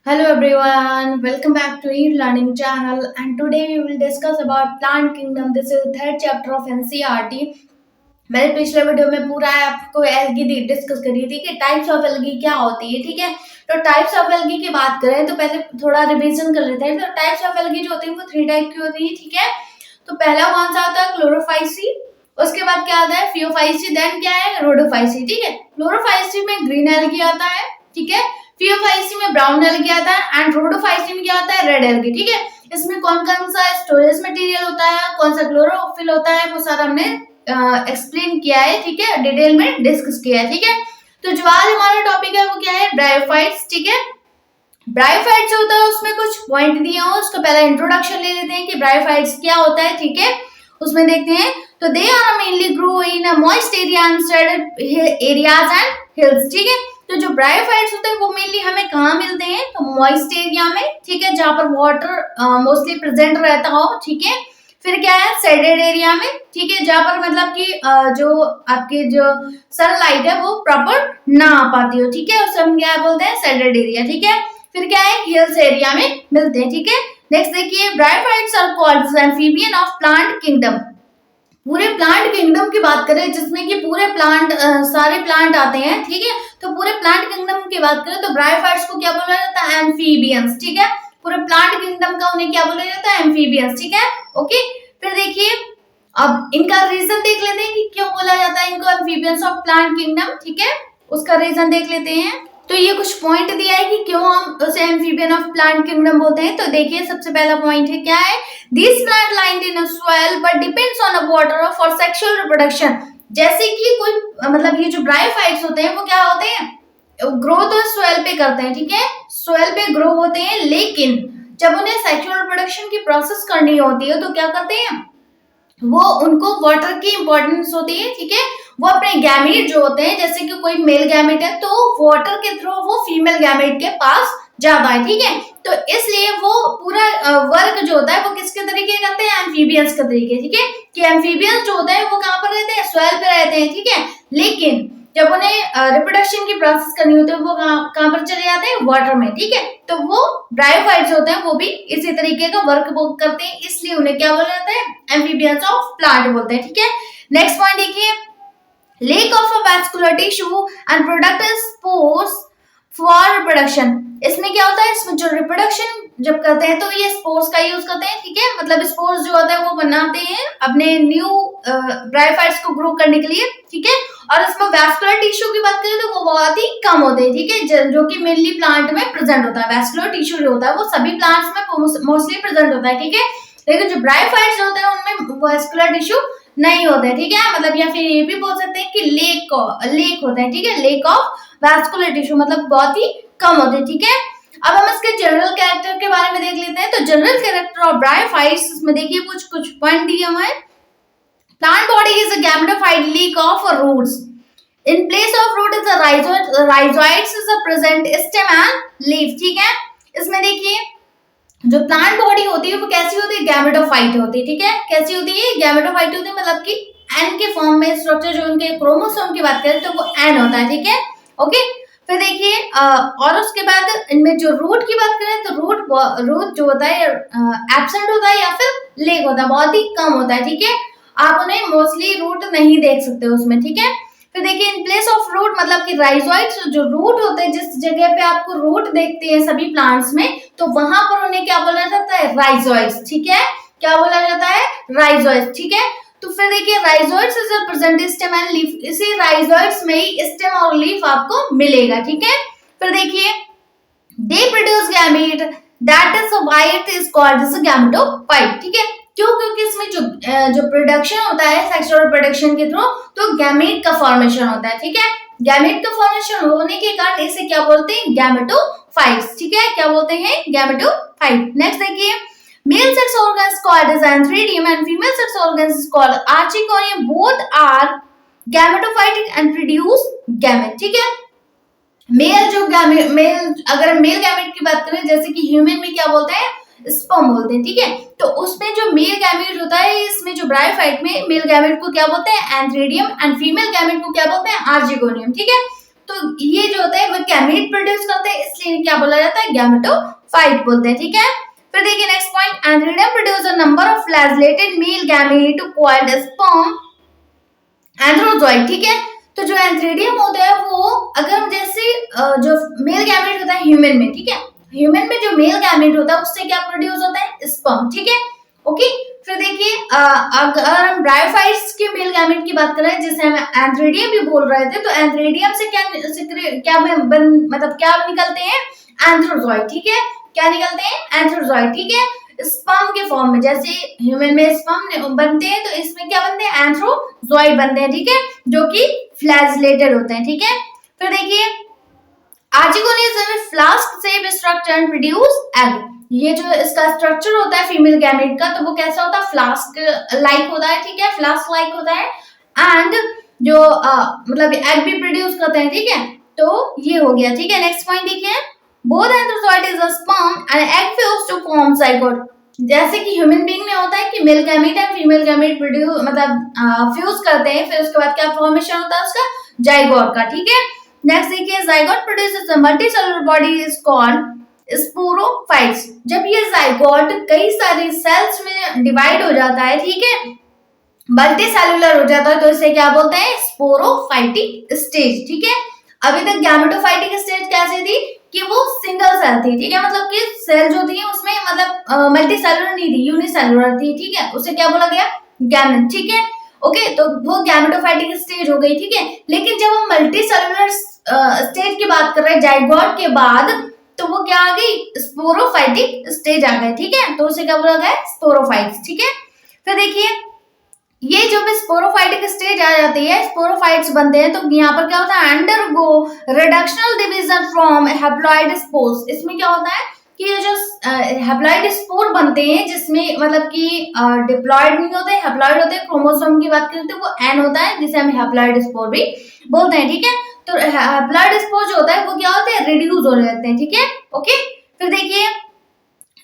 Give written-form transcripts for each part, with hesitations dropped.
Hello everyone, welcome back to e-learning channel and today we will discuss about plant kingdom. This is third chapter of NCERT. मैंने पिछले video में पूरा आपको algae discuss करी थी कि टाइप्स ऑफ एल्गी क्या होती है, ठीक है। तो टाइप्स ऑफ एल्गी की बात करें तो पहले थोड़ा रिवीजन कर लेते हैं। तो टाइप्स ऑफ एल्गी जो होती है वो 3 टाइप की होती है, ठीक है। तो पहला कौन सा होता है? क्लोरोफाइसी। उसके बाद क्या आता है? फियोफाइसी। देन क्या है? रोडोफाइसी, ठीक है। क्लोरोफाइसी में ग्रीन एल्गी आता है, ठीक है। फियोफाइसी में ब्राउन एल्गी आता है एंड रोडोफाइसी में क्या होता है? रेड एल्गी, ठीक है। इसमें कौन कौन सा स्टोरेज मटेरियल होता है, कौन सा क्लोरोफिल होता है, वो सारा हमने एक्सप्लेन किया है, ठीक है। डिटेल में डिस्कस किया है, ठीक है। तो जो आज हमारा टॉपिक है वो क्या है? ब्रायोफाइट्स, ठीक है। ब्रायोफाइट्स जो होता है उसमें कुछ पॉइंट दिए हो, उसका पहला इंट्रोडक्शन ले लेते हैं कि ब्रायोफाइट्स क्या होता है, ठीक है। उसमें देखते हैं। तो they are mainly grow in a moist area and areas and hills, ठीक है। तो जो ब्रायोफाइट्स होते हैं वो मेनली हमें कहाँ मिलते हैं? तो मॉइस्ट एरिया में, ठीक है, जहां पर वाटर मोस्टली प्रेजेंट रहता हो, ठीक है। फिर क्या है? शेडेड एरिया में, ठीक है, जहां पर मतलब कि जो आपके जो सनलाइट है वो प्रॉपर ना आ पाती हो, ठीक है। उसे हम क्या बोलते हैं? शेडेड एरिया, ठीक है। फिर क्या है? हिल्स एरिया में मिलते हैं, ठीक है। नेक्स्ट देखिए, bryophytes are called amphibian of plant kingdom. पूरे प्लांट किंगडम की बात करें जिसमें कि पूरे प्लांट सारे प्लांट आते हैं, ठीक है। तो पूरे प्लांट किंगडम की बात करें तो ब्रायोफाइट्स को क्या बोला जाता है? एम्फीबियंस, ठीक है। पूरे प्लांट किंगडम का उन्हें क्या बोला जाता है? एम्फीबियंस, ठीक है। ओके। फिर देखिए, अब इनका रीजन देख लेते हैं कि क्यों बोला जाता है इनको एम्फीबियंस ऑफ प्लांट किंगडम, ठीक है। उसका रीजन देख लेते हैं। तो ये कुछ पॉइंट दिया है कि क्यों हम उसे एम्फीबियन ऑफ प्लांट किंगडम बोलते हैं। तो देखिए, सबसे पहला पॉइंट है, क्या है? This plant lined in a soil but depends on a water for sexual reproduction। जैसे कि कोई मतलब ये जो ब्रायोफाइट्स होते हैं वो क्या होते हैं? ग्रो तो सोयल पे करते हैं, ठीक है। सोयल पे ग्रो होते हैं, लेकिन जब उन्हें सेक्सुअल रिप्रोडक्शन की प्रोसेस करनी होती है तो क्या करते हैं? वो उनको वाटर की इंपॉर्टेंस होती है, ठीक है। वो अपने गैमेट जो होते हैं, जैसे कि कोई मेल गैमेट है तो वाटर के थ्रू वो फीमेल गैमेट के पास जाता है, ठीक है। तो इसलिए वो पूरा वर्क जो होता है वो किसके तरीके करते हैं? एम्फीबियंस के तरीके, ठीक है। कि एम्फीबियंस जो होते हैं वो कहाँ पर रहते हैं? सॉइल पे रहते हैं, ठीक है। लेकिन जब उन्हें रिप्रोडक्शन की प्रोसेस करनी होती है वो कहाँ पर चले जाते हैं? वाटर में, ठीक है। तो वो ब्रायोफाइट्स होते हैं वो भी इसी तरीके का वर्क करते हैं, इसलिए उन्हें क्या बोला जाता है? एम्फीबियंस ऑफ प्लांट बोलते हैं, ठीक है। नेक्स्ट पॉइंट देखिए, lake of a vascular tissue and product spores for reproduction. इसमें क्या होता है? इसमें जो रिप्रोडक्शन जब करते हैं तो ये स्पोर्स का यूज करते हैं, ठीक है। मतलब स्पोर्स जो होता है वो बनाते हैं अपने न्यू ब्रायोफाइट्स को ग्रो करने के लिए, ठीक है। और इसमें वैस्कुलर टिश्यू की बात करें तो वो बहुत ही कम होते हैं, ठीक है, जो कि मेनली प्लांट में प्रेजेंट होता है। वैस्कुलर टिश्यू जो होता है वो सभी प्लांट्स में मोस्टली प्रेजेंट होता है, ठीक है। लेकिन जो ब्रायोफाइट्स होते हैं उनमें वैस्कुलर टिश्यू नहीं होते हैं, ठीक है। मतलब या फिर ये भी बोल सकते हैं कि लेक होता है, ठीक है। लेक ऑफ वैस्कुलर टिश्यू मतलब बहुत ही कम होते हैं, ठीक है। अब हम इसके जनरल कैरेक्टर के बारे में देख लेते हैं। तो जनरल कैरेक्टर ऑफ ब्रायोफाइट्स में देखिए कुछ पॉइंट दिए हुए हैं। Plant body is a gametophyte leaf of roots. In place of root is a rhizoids is a present stem and leaf, ठीक है। इसमें देखिए जो प्लांट बॉडी होती है वो कैसी होती है? गैमेटोफाइट होती है, ठीक है। कैसी होती है? गैमेटोफाइट होती है, मतलब कि एन के फॉर्म में स्ट्रक्चर जो उनके क्रोमोसोम की बात करें तो वो एन होता है, ठीक है। ओके। फिर देखिए और उसके बाद इनमें जो रूट की बात करें तो रूट जो होता है एब्सेंट होता है या फिर लेग होता है, बहुत ही कम होता है, ठीक है। आप उन्हें मोस्टली रूट नहीं देख सकते उसमें, ठीक है। फिर देखिए इन प्लेस ऑफ रूट मतलब कि राइजोइड्स जो रूट होते हैं, जिस जगह पे आपको रूट देखते हैं सभी प्लांट्स में, तो वहां पर उन्हें क्या बोला जाता है? राइजोइड्स, ठीक है। क्या बोला जाता है? राइजोइड्स, ठीक है। तो फिर देखिए rhizoids is a present stem and leaf, इसी राइजोइड्स में ही स्टेम और लीफ आपको मिलेगा, ठीक है। फिर देखिए they produce gamete that is why it is called as gametophyte, ठीक है। क्यों? क्योंकि इसमें जो प्रोडक्शन होता है सेक्सुअल रिप्रोडक्शन के थ्रू, तो गैमेट का फॉर्मेशन होता है, ठीक है। गैमेट का फॉर्मेशन होने के कारण इसे क्या बोलते हैं? गैमेटोफाइट्स, ठीक है। क्या बोलते हैं? गैमेटोफाइट। नेक्स्ट देखिए, male sex organs called as antheridium and female sex organs is called archegonium, both are gametophytic and produce gamete, ठीक है। मेल जो मेल अगर मेल गैमेट की बात करें, जैसे कि ह्यूमन में क्या बोलते हैं? स्पर्म बोलते हैं, ठीक है। तो उसमें जो मेल गैमेट होता है, इसमें जो ब्रायोफाइट में मेल गैमेट को क्या बोलते हैं? एंथ्रीडियम एंड फीमेल गैमेट को क्या बोलते हैं? आर्जिगोनियम, ठीक है। तो ये जो होता है वो गैमेट प्रोड्यूस करते हैं, इसलिए क्या बोला जाता है, गैमेटोफाइट बोलते हैं। ठीक है, फिर देखिए next point, antheridium produce a number of flagellated male gamete called sperm antherozoid. ठीक है, तो जो एंथ्रेडियम होता है वो अगर हम जैसे जो मेल गैमेट होता है ह्यूमन में, ठीक है, ह्यूमन में जो मेल गैमेट होता है उससे क्या प्रोड्यूस होता है, स्पर्म। ठीक है, ओके। फिर देखिए अगर हम ब्रायोफाइट्स के मेल गैमेट की बात करें जिसे हम एंथ्रेडियम भी बोल रहे थे, तो एंथ्रेडियम से मतलब क्या निकलते हैं, एंथ्रोजॉइड। ठीक है, क्या निकलते हैं, एंथ्रोजॉइड। ठीक है, स्पर्म के फॉर्म में, जैसे ह्यूमन में स्पर्म बनते हैं तो इसमें क्या बनते हैं, एंथ्रोजॉइड बनते हैं। ठीक है, जो कि फ्लैजेलेटेड होते हैं। ठीक है, फिर देखिए archegonia flask shape structure and produce egg. ये जो इसका स्ट्रक्चर होता है फीमेल गैमेट का, तो वो कैसा होता है, फ्लास्क लाइक होता है। ठीक है, फ्लास्क लाइक होता है, एंड जो मतलब एग भी प्रोड्यूस करते हैं। ठीक है, तो ये हो गया। ठीक है, नेक्स्ट पॉइंट देखिए, both antherozoid is a sperm and egg fuse to form zygote. जैसे कि ह्यूमन बीइंग में होता है कि male gamete and female gamete produce मतलब फ्यूज करते हैं, फिर उसके बाद क्या फॉर्मेशन होता है उसका, जाइगोट का। ठीक है, नेक्स्ट देखिए, zygote produces a multicellular body is called sporophytes. जब ये जाइगोट कई सारी सेल्स में डिवाइड हो जाता है, ठीक है, मल्टी सेलुलर हो जाता है, तो इसे क्या बोलते हैं, स्पोरोफाइटिक स्टेज। ठीक है, अभी तक गैमेटोफाइटिक स्टेज कैसी थी कि वो सिंगल सेल थी। ठीक है, मतलब कि सेल जो थी उसमें मतलब मल्टी सेलुलर नहीं थी, यूनिसेलुलर थी। ठीक है, उसे क्या बोला गया, गैमेट। ठीक है, ओके, तो वो गैमेटोफाइटिक स्टेज हो गई। ठीक है, लेकिन जब हम मल्टी सेलुलर स्टेज की बात कर रहे हैं जाइगोट के बाद, तो वो क्या आ गई, स्पोरोफाइटिक स्टेज आ गए। ठीक है, तो उसे क्या बोला गया, स्पोरोफाइट्स। ठीक है, फिर देखिए ये जो भी स्पोरोफाइटिक स्टेज आ जाती है, स्पोरोफाइट्स बनते हैं, तो यहाँ पर क्या होता है, undergo reductional division from haploid spores. इसमें क्या होता है कि ये जो हैप्लॉइड स्पोर बनते हैं, जिसमें मतलब कि डिप्लॉइड नहीं होते, हैप्लॉइड होते हैं। क्रोमोसोम की बात करें तो वो एन होता है, जिसे हम हैप्लॉइड स्पोर भी बोलते हैं। ठीक है, तो हैप्लॉइड स्पोर जो होता है वो क्या होते हैं, रिड्यूस हो जाते हैं। ठीक है, ओके। फिर देखिए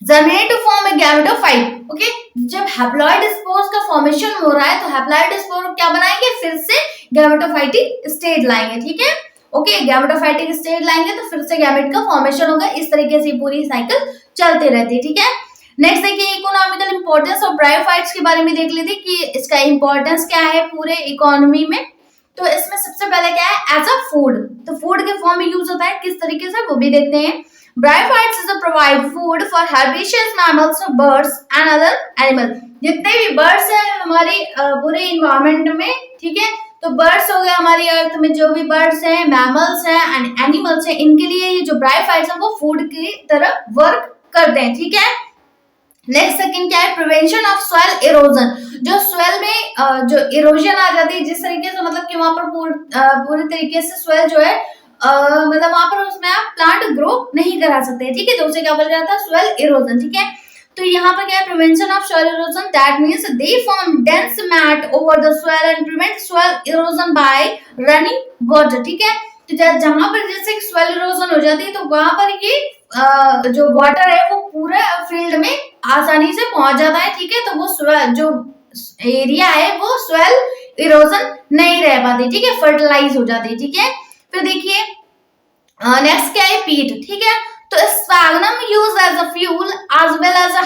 germinate to form a gametophyte. Okay, जब हैप्लॉइड स्पोर्स का फॉर्मेशन हो रहा है तो हैप्लॉइड स्पोर क्या बनाएंगे, फिर से गैमेटोफाइटिक स्टेज लाएंगे। ठीक है, ओके, गैमेटोफाइटिक स्टेज लाएंगे तो फिर से गैमेट का फॉर्मेशन होगा। इस तरीके से पूरी साइकिल चलती रहती है। ठीक है, नेक्स्ट देखिए इकोनॉमिकल इंपॉर्टेंस ऑफ ब्रायोफाइट्स के बारे में देख लेते हैं कि इसका इंपॉर्टेंस क्या है पूरे इकोनॉमी में। तो इसमें सबसे पहले क्या है, एज अ फूड, तो फूड के फॉर्म में यूज होता है, किस तरीके से वो भी देखते हैं। Bryophytes is to provide food for herbivorous mammals, birds and other animals। जितने भी बर्ड्स हैं हमारी पूरे इन्वायरमेंट में, ठीक है, तो बर्ड्स हो गए हमारी अर्थ में, जो भी बर्ड्स हैं, मैमल्स हैं एंड एनिमल्स हैं, इनके लिए ये जो ब्रायोफाइट्स हैं वो फूड की तरह वर्क करते हैं। ठीक है, नेक्स्ट सेकंड क्या है, प्रिवेंशन ऑफ सॉइल इरोजन। जो सॉइल में जो इरोजन आ जाती है, जिस तरीके से मतलब कि वहां पर पूरी तरीके से सॉइल जो है मतलब वहां पर उसमें आप प्लांट ग्रो नहीं करा सकते। ठीक है, तो उसे क्या बोला जाता है, सॉइल इरोजन। ठीक है, तो यहाँ पर क्या है, prevention of soil erosion, that means they form dense mat over the soil and prevent soil erosion by running water. ठीक है, तो जहां पर जैसे सॉइल इरोजन हो जाती है तो वहां पर ये जो वाटर है वो पूरे फील्ड में आसानी से पहुंच जाता है। ठीक है, तो वो जो एरिया है वो सॉइल इरोजन नहीं रह पाती। ठीक है, फर्टिलाइज हो जाती है। ठीक है, फिर देखिए नेक्स्ट क्या है, पीट। ठीक है, तो sphagnum use as a fuel as well as a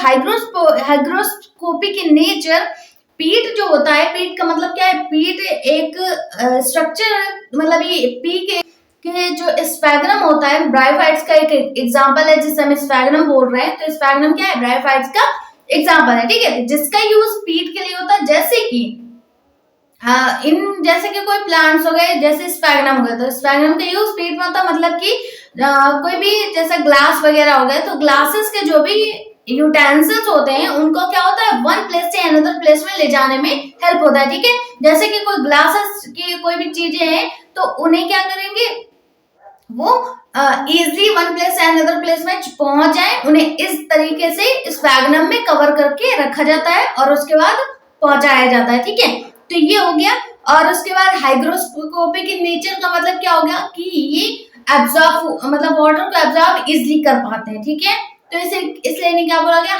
hygroscopic in nature. Peat जो होता है, पीट का मतलब क्या है, पीट एक स्ट्रक्चर मतलब ये पी के जो स्फैग्नम होता है ब्रायोफाइट्स का एक एग्जांपल है, जिसे हम स्फैग्नम बोल रहे हैं। तो स्फैग्नम क्या है, ब्रायोफाइट्स का एग्जांपल है। ठीक है, जिसका यूज पीट के लिए होता है, जैसे कि इन जैसे कि कोई प्लांट्स हो गए, जैसे स्फैग्नम हो गए, तो स्फैग्नम का यूज पीट में होता है, मतलब कि कोई भी जैसे ग्लास वगैरह हो गए, तो ग्लासेस के जो भी यूटेंसिल्स होते हैं उनको क्या होता है, वन प्लेस से अनदर प्लेस में ले जाने में हेल्प होता है। ठीक है, जैसे कि कोई ग्लासेस की कोई भी चीजें हैं तो उन्हें क्या करेंगे, वो इजिली वन प्लेस से अनदर प्लेस में पहुंच जाए, उन्हें इस तरीके से स्फैग्नम में कवर करके रखा जाता है और उसके बाद पहुंचाया जाता है। ठीक है, तो ये हो गया। और उसके बाद हाइग्रोस्कोपिक इन नेचर का मतलब क्या हो गया कि ये एब्जॉर्ब मतलब वाटर को एब्जॉर्ब इजिली कर पाते हैं। ठीक है, तो इसे इसलिए इन्हें क्या बोला गया,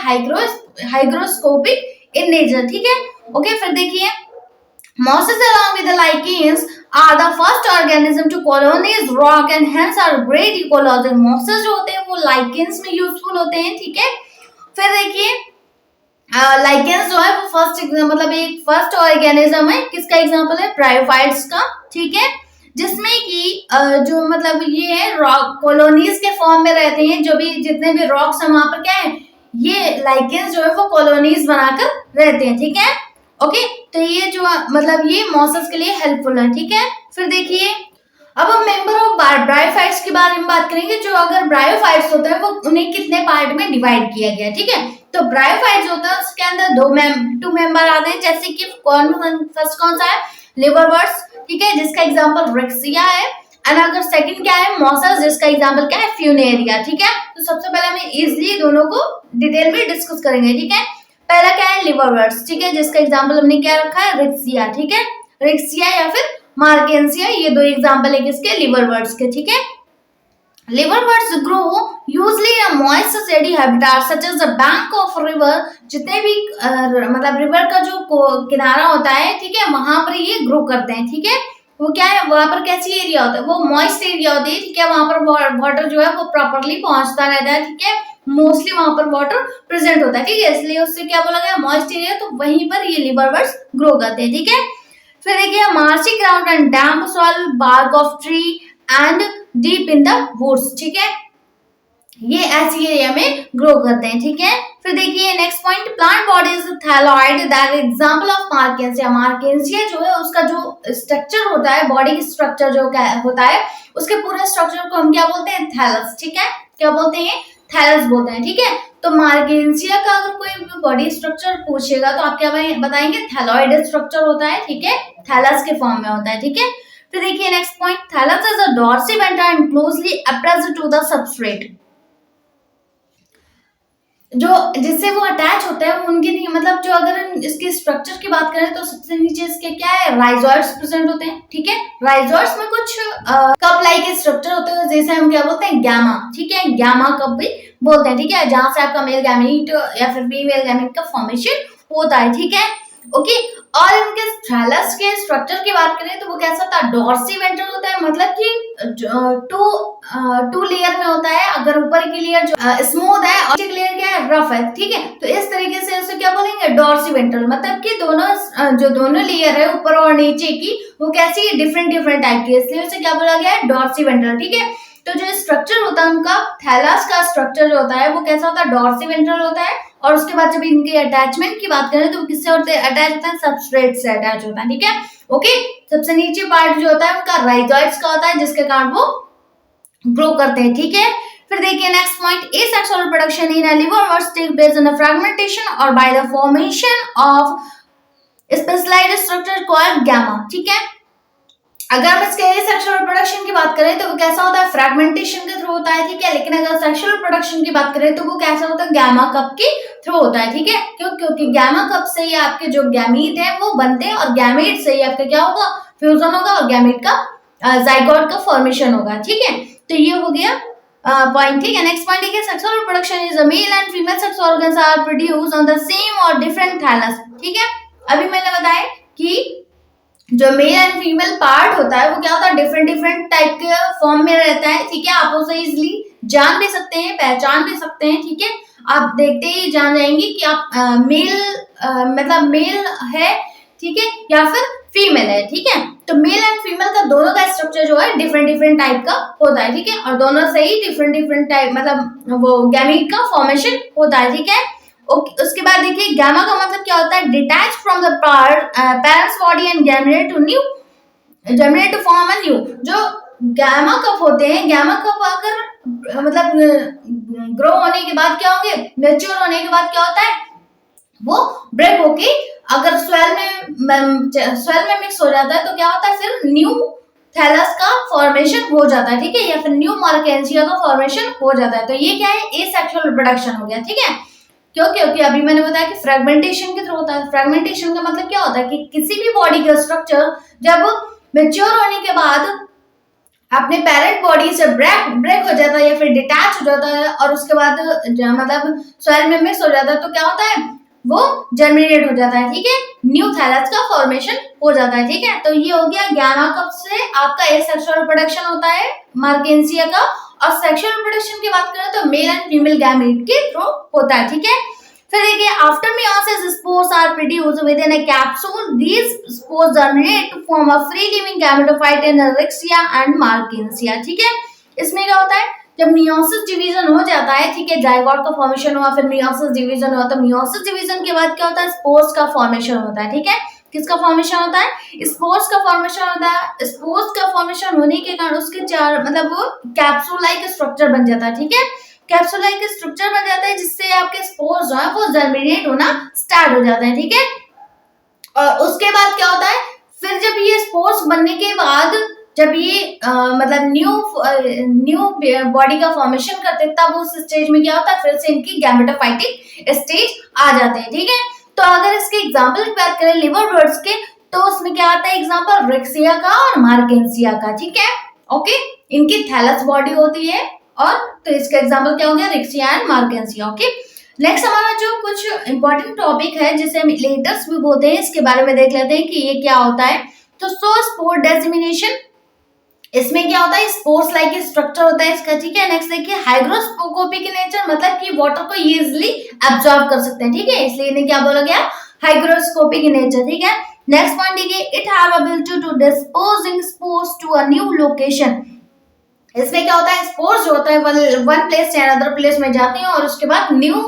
हाइग्रोस्कोपिक इन नेचर। ठीक है, ओके। फिर देखिए Mosses along with the lichens are the first organism to colonize rock and hence are great ecologists. Mosses जो होते हैं वो lichens में useful होते हैं, ठीक है। फिर देखिए लाइकेंस जो है वो फर्स्ट मतलब एक फर्स्ट ऑर्गेनिज्म है, किसका एग्जांपल है, ब्रायोफाइट्स का, ठीक है। जिसमें कि जो मतलब ये है रॉक कॉलोनीज के फॉर्म में रहते हैं, जो भी जितने भी रॉक्स हैं वहां पर क्या है, ये लाइकेंस जो है वो कॉलोनीज बनाकर रहते हैं, ठीक है। ओके, तो ये जो मतलब ये मॉसस के लिए हेल्पफुल है, ठीक है। फिर देखिए अब हम मेंबर ऑफ ब्रायोफाइट्स के बारे में बात करेंगे। जो अगर ब्रायोफाइट्स होते हैं वो उन्हें कितने पार्ट में डिवाइड किया गया है, ठीक है। तो ब्रायोफाइट्स होता है उसके अंदर टू मेंबर आते हैं, जैसे कि फर्स्ट कौन सा है, लिवरवर्ट्स, ठीक है, जिसका एग्जांपल रेक्सिया है। एंड अगर सेकंड क्या है, मॉसस, जिसका एग्जांपल क्या है, फ्यूनेरिया, ठीक है। तो सबसे पहले हम इजीली दोनों को डिटेल में डिस्कस करेंगे, ठीक है। पहला क्या है, लिवरवर्ट्स, ठीक है, जिसका एग्जांपल हमने क्या रखा है, रेक्सिया, ठीक है। रेक्सिया या फिर मार्केंसिया, ये दो एग्जांपल है किसके, लिवरवर्ट्स के, ठीक है। Liverworts grow usually in a moist shady habitat such as the bank of river। जितने भी मतलब रिवर का जो किनारा होता है, ठीक है, वहां पर ये ग्रो करते हैं, ठीक है। वो क्या है, वहां पर कैसी एरिया होता है, वो मॉइस्ट एरिया होती है, ठीक है। वहां पर वाटर जो है वो प्रॉपरली पहुंचता रहता है, ठीक है। मोस्टली वहां पर वाटर प्रेजेंट होता है, ठीक है, इसलिए उससे क्या बोला गया, मॉइस्ट एरिया। तो वहीं पर ये लिवरवर्ट्स ग्रो करते हैं, ठीक है। फिर देखिए marshy ground and damp soil, bark of tree and deep in the woods, ठीक है, ये ऐसी एरिया में ग्रो करते हैं, ठीक है। फिर देखिए next point, plant body is thalloid, that example of मार्केंसिया। मार्केंसिया जो है उसका जो स्ट्रक्चर होता है, बॉडी की स्ट्रक्चर जो होता है, उसके पूरे स्ट्रक्चर को हम क्या बोलते हैं, थैलस, ठीक है। क्या बोलते हैं, थैलस बोलते हैं, ठीक है। तो मार्केंसिया का अगर कोई बॉडी स्ट्रक्चर पूछेगा तो आप क्या बताएंगे, थैलॉइड स्ट्रक्चर होता है, ठीक है, थैलस के फॉर्म में होता है, ठीक है। फिर देखिए next point, thallus is a dorsiventral and closely attached to the substrate. जो जिससे वो अटैच होता है उनके नहीं, मतलब जो अगर इसके स्ट्रक्चर की बात करें तो सबसे नीचे इसके क्या है, राइजोइड्स प्रेजेंट होते हैं, ठीक है। राइजोइड्स में कुछ कप लाइक स्ट्रक्चर होते हैं, जैसे हम क्या बोलते हैं, गैमा, ठीक है, गैमा कप भी बोलते हैं, ठीक है, जहां से आपका मेल गैमीट या फिर फीमेल गैमीट का फॉर्मेशन होता है, ठीक है। ओके, और इनके थैलस के स्ट्रक्चर की बात करें तो वो कैसा होता है, डॉर्सी वेंट्रल होता है, मतलब कि टू लेयर में होता है। अगर ऊपर की लेयर जो स्मूथ है और नीचे की लेयर क्या है, रफ है, ठीक है। तो इस तरीके से उसे क्या बोलेंगे, डॉर्सी वेंट्रल, मतलब कि दोनों जो दोनों लेयर है ऊपर और नीचे की, वो कैसी डिफरेंट डिफरेंट टाइप की, इसलिए उसे क्या बोला गया है, डॉर्सी वेंट्रल, ठीक है। तो जो स्ट्रक्चर होता है उनका, थैलस का स्ट्रक्चर जो होता है वो कैसा होता है, डॉर्सी वेंट्रल होता है। और उसके बाद जब इनके अटैचमेंट की बात करें तो वो किससे होते हैं, अटैच होता है, सबस्ट्रेट से अटैच होता है, ठीक है। ओके, सबसे नीचे पार्ट जो होता है उनका राइजोइड्स का होता है, जिसके कारण वो ग्रो करते हैं, ठीक है। फिर देखिए next point, asexual reproduction in a liverworts take place in the fragmentation or by the formation of specialized structure called gamma, ठीक है। अगर हम इसके सेक्सुअल रिप्रोडक्शन की बात करें तो वो कैसा होता है, फ्रैगमेंटेशन के थ्रू होता है, ठीक है। लेकिन अगर सेक्सुअल रिप्रोडक्शन की बात करें तो वो कैसा होता है, गैमा कप के थ्रू होता है, ठीक है। क्योंकि गैमा कप से ही आपके जो गैमीट है वो बनते हैं और गैमीट से ही आपका क्या होगा, फ्यूजन होगा और गैमीट का जाइगोट का फॉर्मेशन होगा, ठीक है। तो ये हो गया पॉइंट, ठीक है। नेक्स्ट पॉइंट है sexual reproduction is a male and female sex organs are produced on the same और डिफरेंट थैलस, ठीक है। अभी मैंने बताया कि जो मेल एंड फीमेल पार्ट होता है वो क्या होता है, डिफरेंट डिफरेंट टाइप के फॉर्म में रहता है, ठीक है। आप उसे इजिली जान भी सकते हैं, पहचान भी सकते हैं, ठीक है। आप देखते ही जान जाएंगे कि आप मेल मतलब मेल है, ठीक है, या फिर फीमेल है, ठीक है। तो मेल एंड फीमेल का दोनों का स्ट्रक्चर जो है डिफरेंट डिफरेंट टाइप का होता है, ठीक है। और दोनों से ही डिफरेंट डिफरेंट टाइप मतलब वो गैमीट का फॉर्मेशन होता है, ठीक है। उसके बाद देखिए गामा का मतलब क्या होता है, detach from the parent's body and germinate to form a new. जो गामा कप होते हैं, गामा कप अगर मतलब ग्रो होने के बाद क्या होंगे, मैच्योर होने के बाद क्या होता है, वो ब्रेक होके अगर सॉइल में मिक्स हो जाता है तो क्या होता है, फिर न्यू थैलस का फॉर्मेशन हो जाता है, ठीक है, या फिर न्यू मार्केंसिया का फॉर्मेशन हो जाता है। तो ये क्या है, एसेक्सुअल रिप्रोडक्शन हो गया, ठीक है। क्योंकि अभी मैंने बताया कि फ्रेगमेंटेशन के थ्रू होता है। फ्रेगमेंटेशन का मतलब क्या होता है कि किसी भी बॉडी का स्ट्रक्चर जब मैच्योर होने के बाद अपने पेरेंट बॉडी से ब्रेक हो जाता है या फिर डिटैच हो जाता है और उसके बाद मतलब सॉइल में मिक्स हो जाता है, तो क्या होता है, वो जर्मिनेट हो जाता है, ठीक है, न्यू थैलेट्स का फॉर्मेशन हो जाता है, ठीक है। तो ये हो गया गैमेट से आपका एसेक्सुअल रिप्रोडक्शन होता है मार्केंसिया का, और सेक्सुअल रिप्रोडक्शन की बात करें तो मेल एंड फीमेल गैमेट के थ्रू होता है, ठीक है। फिर देखिए after meiosis spores are produced within a capsule. These spores germinate to form a free living gametophyte in Rixia and Markensia, ठीक है। इसमें क्या होता है, जब मियोसिस डिवीजन हो जाता है, ठीक है, जाइगोट का फॉर्मेशन हुआ, फिर मियोसिस डिवीजन हुआ, तो मियोसिस डिवीजन के बाद क्या होता है, स्पोर्स का फॉर्मेशन होता है, ठीक है। किसका फॉर्मेशन होता है, स्पोर्स का फॉर्मेशन होता है। स्पोर्स का फॉर्मेशन होने के कारण उसके चार मतलब वो कैप्सूल लाइक स्ट्रक्चर बन जाता है, ठीक है, कैप्सूल लाइक स्ट्रक्चर बन जाता है, जिससे आपके स्पोर्स जो है वो जर्मिनेट होना स्टार्ट हो जाते हैं, ठीक है। और उसके बाद क्या होता है, फिर जब ये स्पोर्स बनने के बाद जब ये मतलब न्यू बॉडी का फॉर्मेशन करते हैं, तब उस स्टेज में क्या होता है, फिर से इनकी गैमेटोफाइटिक स्टेज आ जाते हैं, ठीक है। तो अगर इसके एग्जाम्पल की बात करें लिवर बर्ड्स के, तो उसमें क्या आता है एग्जाम्पल रिक्सिया का और मार्केंसिया का, ठीक है, ओके। इनकी थैलस बॉडी होती है, और तो इसका एग्जाम्पल क्या हो गया, रिक्सिया एंड मार्केंसिया, ओके। नेक्स्ट हमारा जो कुछ इंपॉर्टेंट टॉपिक है जिसे हम इलेटर्स भी बोलते हैं, इसके बारे में देख लेते हैं कि ये क्या होता है। तो स्पोर डिसेमिनेशन, इसमें क्या होता है, स्पोर्स लाइक स्ट्रक्चर होता है इसका, ठीक है। नेक्स्ट देखिए हाइग्रोस्कोपिक नेचर, मतलब कि वाटर को इजीली एब्जॉर्ब कर सकते हैं, ठीक है, इसलिए इन्हें क्या बोला गया, हाइग्रोस्कोपिक नेचर, ठीक है। नेक्स्ट पॉइंट देखिए it have ability to disposing spores to a new location. इसमें क्या होता है, स्पोर्स जो होता है वन प्लेस से अनदर प्लेस में जाते हैं और उसके बाद न्यू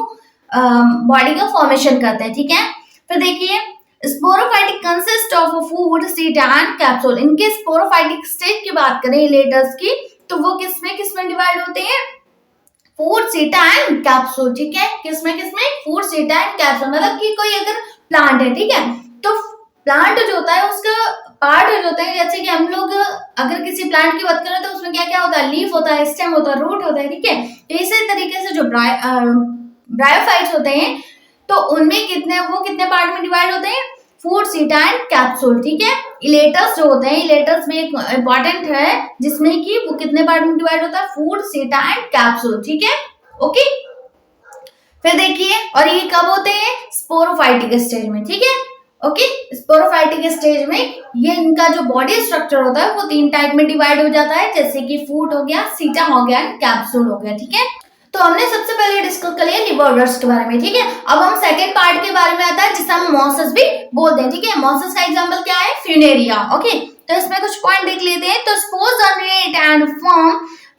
बॉडी का फॉर्मेशन करते हैं, ठीक है। फिर देखिए sporophytic consist of food seat and capsule. इनके स्पोरोफाइटिक स्टेज की बात करें लेटर्स की, तो वो किसमें डिवाइड होते हैं, फूड सीटा एंड कैप्सूल, ठीक है, किसमें फूड सीटा एंड कैप्सूल। मतलब कि कोई अगर प्लांट है, ठीक है, तो प्लांट जो होता है उसका पार्ट जो होता है, जैसे कि हम लोग अगर किसी प्लांट की बात करें तो उसमें क्या क्या होता है, लीफ होता है, स्टेम होता है, रूट होता है, ठीक है। तो इसी तरीके से जो ब्रायोफाइट्स होते हैं, तो उनमें कितने पार्ट में डिवाइड होते हैं, फूड सीटा एंड कैप्सूल, ठीक है। इलेटर्स जो होते हैं, इलेटर्स में एक इंपॉर्टेंट है जिसमें कि वो कितने पार्ट में डिवाइड होता है, फूड सीटा एंड कैप्सूल, ठीक है, ओके। फिर देखिए और ये कब होते हैं, स्पोरोफाइटिक स्टेज में, ठीक है, ओके। स्पोरोफाइटिक स्टेज में ये इनका जो बॉडी स्ट्रक्चर होता है वो 3 टाइप में डिवाइड हो जाता है, जैसे कि फूड हो गया, सीटा हो गया, कैप्सूल हो गया, ठीक है। तो हमने सबसे पहले डिस्कस कर लिया लिवर बर्ड्स के बारे में, ठीक है। अब हम सेकंड पार्ट के बारे में आता है जिसे हम मॉसस भी बोलते हैं, ठीक है। मॉसस का एग्जांपल क्या है, फ्यूनेरिया, ओके। तो इसमें कुछ पॉइंट देख लेते हैं। तो spores generate and form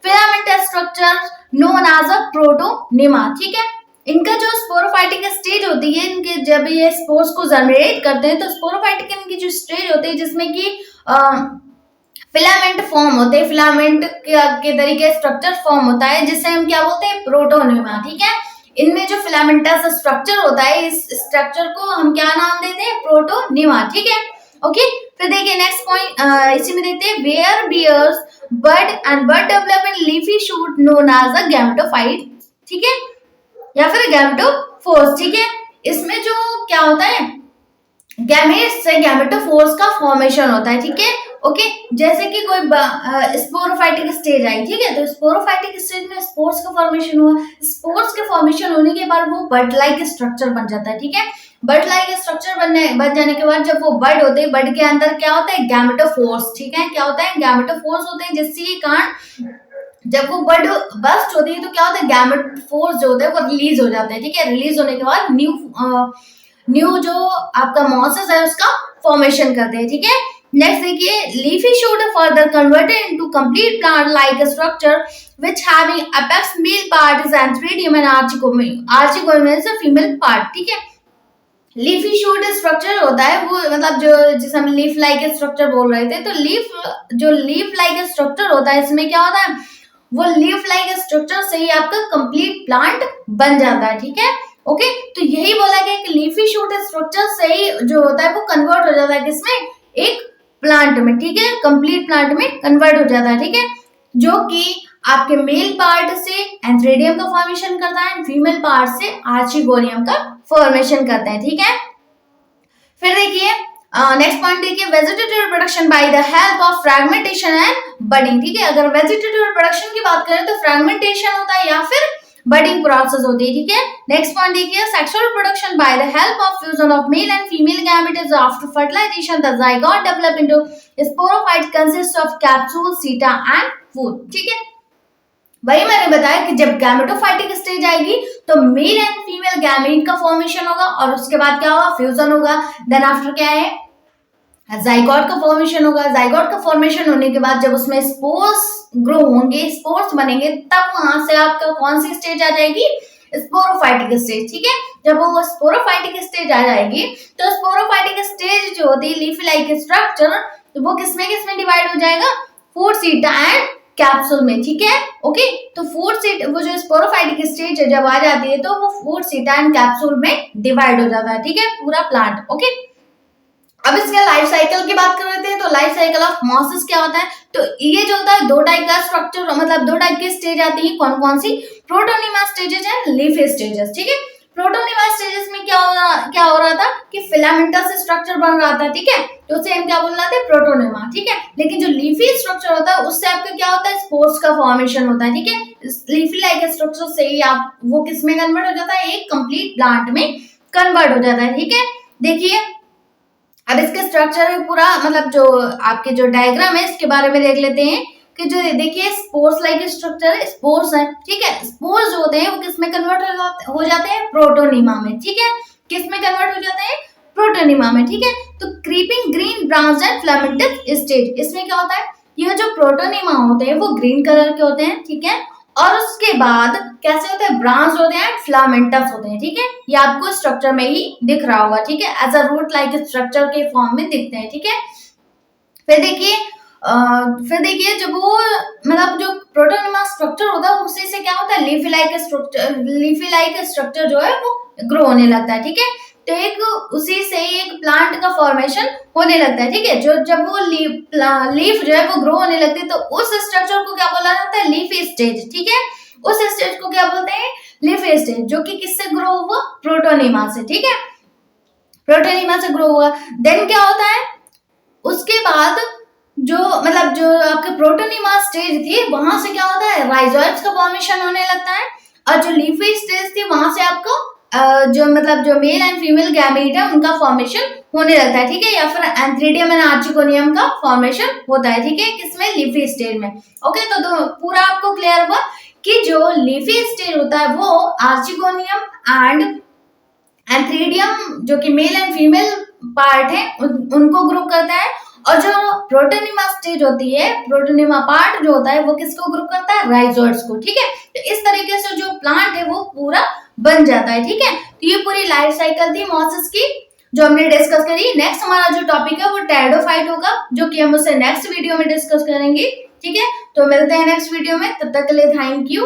filamentous structure known as a protonema, ठीक है। इनका जो स्पोरोफाइटिक स्टेज होती है, इनके जब ये स्पोर्स को जनरेट करते हैं, तो स्पोरोफाइटिक इनकी जो स्टेज होती है जिसमें कि फिलामेंट फॉर्म होते हैं, फिलामेंट के तरीके स्ट्रक्चर फॉर्म होता है, जिसे हम क्या बोलते हैं, प्रोटोनिमा, ठीक है। इनमें जो फिलामेंटस स्ट्रक्चर होता है, इस स्ट्रक्चर को हम क्या नाम देते हैं, प्रोटोनिमा, ठीक है, ओके। फिर देखिए नेक्स्ट पॉइंट इसी में देखते हैं where bears bud and bud develop in leafy shoot known as a gametophyte, ठीक है, या फिर गैमेटोफोर्स, ठीक है। इसमें जो क्या होता है, गैमेट्स से गैमेटोफोर्स का फॉर्मेशन होता है, ठीक है, ओके। जैसे कि कोई स्पोरोफाइटिक स्टेज आई, ठीक है, तो स्पोरोफाइटिक स्टेज में स्पोर्स का फॉर्मेशन हुआ, स्पोर्स के फॉर्मेशन होने के बाद वो बड लाइक स्ट्रक्चर बन जाता है, ठीक है। बड लाइक स्ट्रक्चर बन जाने के बाद जब वो बड होते हैं, बड के अंदर क्या होता है, गैमेटोफोर्स, ठीक है, क्या होता है, गैमेटोफोर्स होते हैं, जिसके कारण जब वो बड बस्ट होती है तो क्या होता है, गैमेटोफोर्स जो होते हैं वो रिलीज हो जाते हैं, ठीक है। रिलीज होने के बाद न्यू जो आपका मॉसस है उसका फॉर्मेशन करते हैं, ठीक है। नेक्स्ट देखिए leafy shoot further converted into complete plant like structure which having apex male part is antheridium and archegonium is a female part, ठीक है। लीफी शूट स्ट्रक्चर होता है वो, मतलब जो जिसे हम लीफ लाइक स्ट्रक्चर बोल रहे थे, तो लीफ लाइक स्ट्रक्चर होता है, इसमें क्या होता है, वो लीफ लाइक स्ट्रक्चर से ही आपका कंप्लीट प्लांट बन जाता है, ठीक है, ओके। तो यही बोला गया कि लीफी शूट स्ट्रक्चर से ही जो होता है वो कन्वर्ट हो जाता है किसमें, एक प्लांट में, ठीक है, कंप्लीट प्लांट में कन्वर्ट हो जाता है, ठीक है, जो कि आपके मेल पार्ट से एंथ्रेडियम का फॉर्मेशन करता है, फीमेल पार्ट से आर्चिगोनियम का फॉर्मेशन करता है, ठीक है। फिर देखिए नेक्स्ट पॉइंट देखिए vegetative reproduction by the help of fragmentation and budding, ठीक है। अगर वेजिटेटिव रिप्रोडक्शन की बात करें तो फ्रैगमेंटेशन होता है या फिर बडिंग प्रोसेस होती है, ठीक है। नेक्स्ट पॉइंट देखिए, sexual reproduction by the help of fusion of male and female gamete is after fertilization the zygote develop into sporophyte consist of capsule, seta and foot, ठीक है। वही मैंने बताया कि जब गैमेटोफाइटिक स्टेज आएगी तो मेल एंड फीमेल गैमेट का फॉर्मेशन होगा और उसके बाद क्या होगा, फ्यूजन होगा। देन आफ्टर क्या है, जाइगोट का फॉर्मेशन होगा। जाइगोट का फॉर्मेशन होने के बाद जब उसमें स्पोर्स ग्रो होंगे, स्पोर्स बनेंगे, तब वहां से आपका कौन सी स्टेज आ जाएगी, स्पोरोफाइटिक स्टेज, ठीक है। जब वो स्पोरोफाइटिक स्टेज आ जाएगी तो स्पोरोफाइटिक स्टेज जो होती है लीफी लाइक स्ट्रक्चर, तो वो किसमें किसमें डिवाइड हो जाएगा, फूड, सीटा एंड कैप्सूल में, ठीक है। ओके, तो फूड सीट, वो जो स्पोरोफाइटिक स्टेज जब आ जाती है तो वो फूड, सीटा एंड कैप्सूल में डिवाइड हो जाता है, ठीक है, पूरा प्लांट। ओके, अब इसके लाइफ साइकिल की बात कर रहे थे, तो लाइफ साइकिल ऑफ मॉसिस क्या होता है, तो ये जो होता है दो टाइप का स्ट्रक्चर, मतलब दो टाइप की स्टेज आती है, कौन कौन सी, protonema stages and leafy stages, ठीक है। प्रोटोनिमा स्टेजेस में क्या हो रहा था कि फिलामेंटस स्ट्रक्चर बन रहा था, ठीक है, तो उसे हम क्या बोल रहे थे, प्रोटोनिमा, ठीक है। लेकिन जो लीफी स्ट्रक्चर होता है उससे आपका क्या होता है, स्पोर्स का फॉर्मेशन होता है, ठीक है। लीफी लाइक स्ट्रक्चर से ही आप वो किस में कन्वर्ट हो जाता है, एक कंप्लीट प्लांट में कन्वर्ट हो जाता है, ठीक है। देखिए अब इसके स्ट्रक्चर में पूरा, मतलब जो आपके जो डायग्राम है इसके बारे में देख लेते हैं कि जो देखिए स्पोर्स लाइक स्ट्रक्चर है, स्पोर्स है, ठीक है। स्पोर्स जो होते हैं वो किस में कन्वर्ट हो जाते हैं, प्रोटोनिमा में, ठीक है। किस में कन्वर्ट हो जाते हैं, प्रोटोनिमा में, ठीक है। तो creeping green branch and filamentous stage, इसमें क्या होता है, ये जो प्रोटोनिमा होते हैं वो ग्रीन कलर के होते हैं, ठीक है। और उसके बाद कैसे होते हैं, ब्रांच होते हैं, फिलामेंटस होते हैं, ठीक है। ये आपको स्ट्रक्चर में ही दिख रहा होगा, ठीक है, as a root like structure के फॉर्म में दिखते हैं, ठीक है। फिर देखिए जब वो, मतलब जो प्रोटोनिमा स्ट्रक्चर होता है उसी से क्या होता है, लीफी लाइक स्ट्रक्चर जो है वो ग्रो होने लगता है, ठीक है। तो एक उसी से एक प्लांट का फॉर्मेशन होने लगता है, ठीक है। जो जब वो लीफ जो है वो ग्रो होने लगती है तो उस स्ट्रक्चर को क्या बोला जाता है, लीफी स्टेज, ठीक है। उस स्टेज को क्या बोलते हैं, लीफी स्टेज, जो कि किससे ग्रो हुआ, प्रोटोनिमा से, ठीक है, प्रोटोनिमा से ग्रो हुआ। देन क्या होता है, उसके बाद जो, मतलब जो आपके प्रोटोनिमा स्टेज थी वहां से क्या होता है, राइजोइड्स का फॉर्मेशन होने लगता है। और जो लीफी स्टेज थी वहां से आपको जो, मतलब जो मेल एंड फीमेल गैमेट है उनका फॉर्मेशन होने लगता है, ठीक है, या फिर एंथ्रीडियम एंड आर्चिगोनियम का फॉर्मेशन होता है, ठीक है, किसमें, लीफी स्टेज में। ओके, तो पूरा आपको क्लियर हुआ कि जो लीफी स्टेज होता है वो आर्चिगोनियम एंड एंथ्रीडियम जो कि मेल एंड फीमेल पार्ट है उनको ग्रुप करता है, और जो प्रोटोनिमा स्टेज होती है, प्रोटोनिमा पार्ट जो होता है वो किसको ग्रुप करता है, राइजोइड्स को, ठीक है। तो इस तरीके से जो प्लांट है वो पूरा बन जाता है, ठीक है। तो ये पूरी लाइफ साइकिल थी मॉसिस की जो हमने डिस्कस करी। नेक्स्ट हमारा जो टॉपिक है वो टेरिडोफाइट होगा, जो कि हम उसे नेक्स्ट वीडियो में डिस्कस करेंगे, ठीक है। तो मिलते हैं नेक्स्ट वीडियो में, तब तक के लिए थैंक यू।